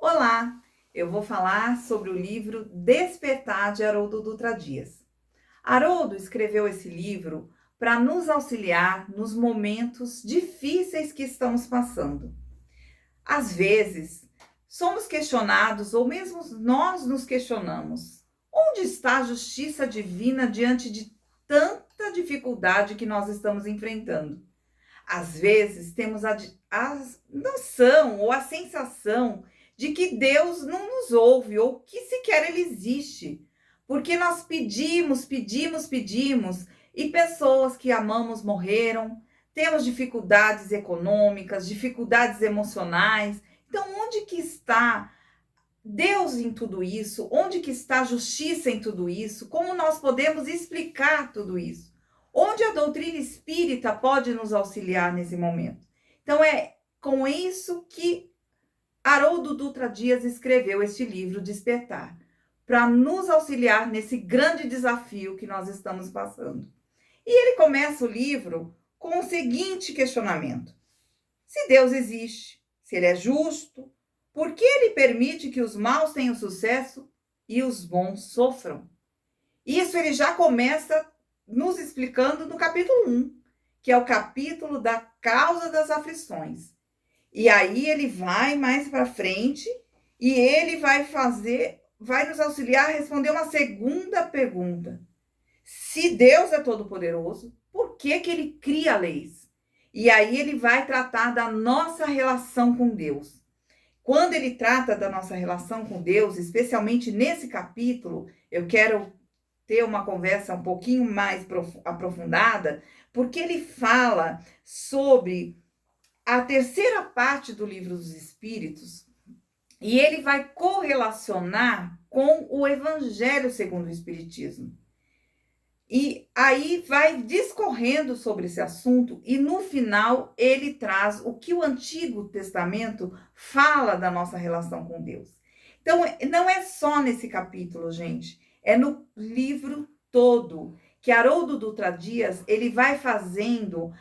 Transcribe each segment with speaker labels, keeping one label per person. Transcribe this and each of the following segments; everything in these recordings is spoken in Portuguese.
Speaker 1: Olá, eu vou falar sobre o livro Despertar de Haroldo Dutra Dias. Haroldo escreveu esse livro para nos auxiliar nos momentos difíceis que estamos passando. Às vezes, somos questionados ou mesmo nós nos questionamos: onde está a justiça divina diante de tanta dificuldade que nós estamos enfrentando? Às vezes temos a noção ou a sensação de que Deus não nos ouve ou que sequer Ele existe, porque nós pedimos e pessoas que amamos morreram, temos dificuldades econômicas, dificuldades emocionais. Então, onde que está Deus em tudo isso? Onde que está a justiça em tudo isso? Como nós podemos explicar tudo isso? Onde a doutrina espírita pode nos auxiliar nesse momento? Então é com isso que Haroldo Dutra Dias escreveu este livro Despertar, para nos auxiliar nesse grande desafio que nós estamos passando. E ele começa o livro com o seguinte questionamento: se Deus existe, se ele é justo, por que ele permite que os maus tenham sucesso e os bons sofram? Isso ele já começa nos explicando no capítulo 1, que é o capítulo da causa das aflições. E aí ele vai mais para frente e ele vai nos auxiliar a responder uma segunda pergunta. Se Deus é todo-poderoso, por que que ele cria leis? E aí ele vai tratar da nossa relação com Deus. Quando ele trata da nossa relação com Deus, especialmente nesse capítulo, eu quero ter uma conversa um pouquinho mais aprofundada, porque ele fala sobre a terceira parte do Livro dos Espíritos e ele vai correlacionar com o Evangelho segundo o Espiritismo. E aí vai discorrendo sobre esse assunto e no final ele traz o que o Antigo Testamento fala da nossa relação com Deus. Então, não é só nesse capítulo, gente, é no livro todo que Haroldo Dutra Dias ele vai fazendo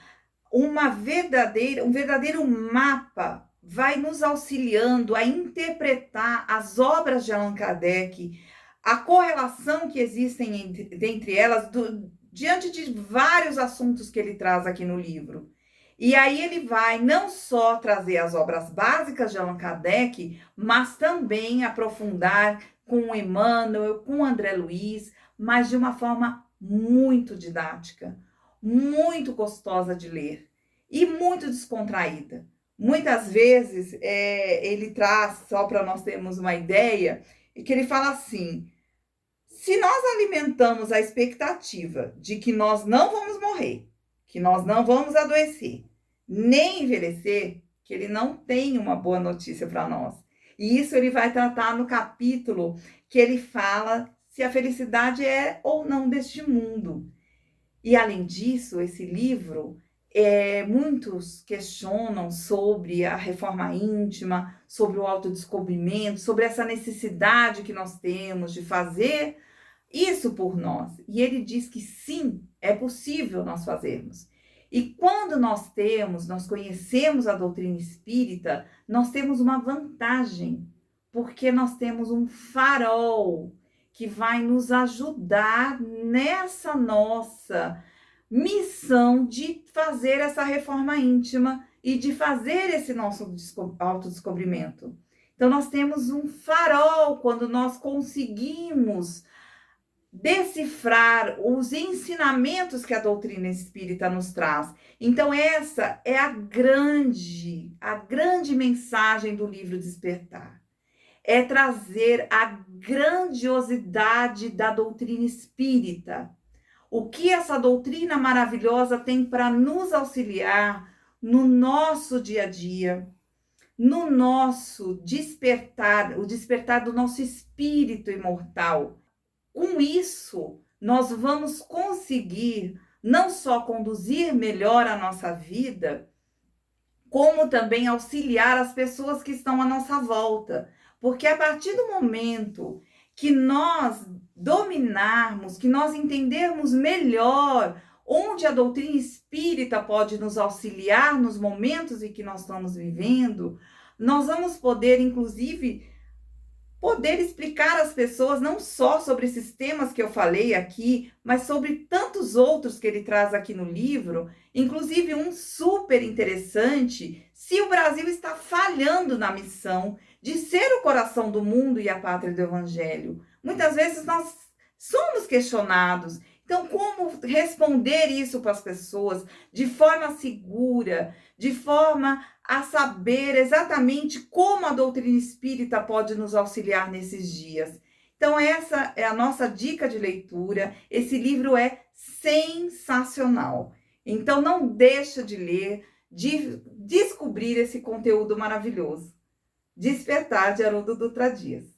Speaker 1: um verdadeiro mapa, vai nos auxiliando a interpretar as obras de Allan Kardec, a correlação que existem entre elas, diante de vários assuntos que ele traz aqui no livro. E aí ele vai não só trazer as obras básicas de Allan Kardec, mas também aprofundar com o Emmanuel, com o André Luiz, mas de uma forma muito didática, muito gostosa de ler e muito descontraída. Muitas vezes ele traz, só para nós termos uma ideia, que ele fala assim: se nós alimentamos a expectativa de que nós não vamos morrer, que nós não vamos adoecer, nem envelhecer, que ele não tem uma boa notícia para nós. E isso ele vai tratar no capítulo que ele fala se a felicidade é ou não deste mundo. E além disso, esse livro, muitos questionam sobre a reforma íntima, sobre o autodescobrimento, sobre essa necessidade que nós temos de fazer isso por nós. E ele diz que sim, é possível nós fazermos. E quando nós conhecemos a doutrina espírita, nós temos uma vantagem, porque nós temos um farol que vai nos ajudar nessa nossa missão de fazer essa reforma íntima e de fazer esse nosso autodescobrimento. Então, nós temos um farol quando nós conseguimos decifrar os ensinamentos que a doutrina espírita nos traz. Então, essa é a grande mensagem do livro Despertar. É trazer a grandiosidade da doutrina espírita. O que essa doutrina maravilhosa tem para nos auxiliar no nosso dia a dia, no nosso despertar, o despertar do nosso espírito imortal. Com isso, nós vamos conseguir não só conduzir melhor a nossa vida, como também auxiliar as pessoas que estão à nossa volta. Porque a partir do momento que nós dominarmos, que nós entendermos melhor onde a doutrina espírita pode nos auxiliar nos momentos em que nós estamos vivendo, Nós vamos poder, inclusive, poder explicar às pessoas não só sobre esses temas que eu falei aqui, mas sobre tantos outros que ele traz aqui no livro, inclusive um super interessante, se o Brasil está falhando na missão de ser o coração do mundo e a pátria do evangelho. Muitas vezes nós somos questionados. Então, como responder isso para as pessoas de forma segura, de forma a saber exatamente como a doutrina espírita pode nos auxiliar nesses dias? Então, essa é a nossa dica de leitura. Esse livro é sensacional. Então, não deixa de ler, de descobrir esse conteúdo maravilhoso. Despertar, de Haroldo Dutra Dias.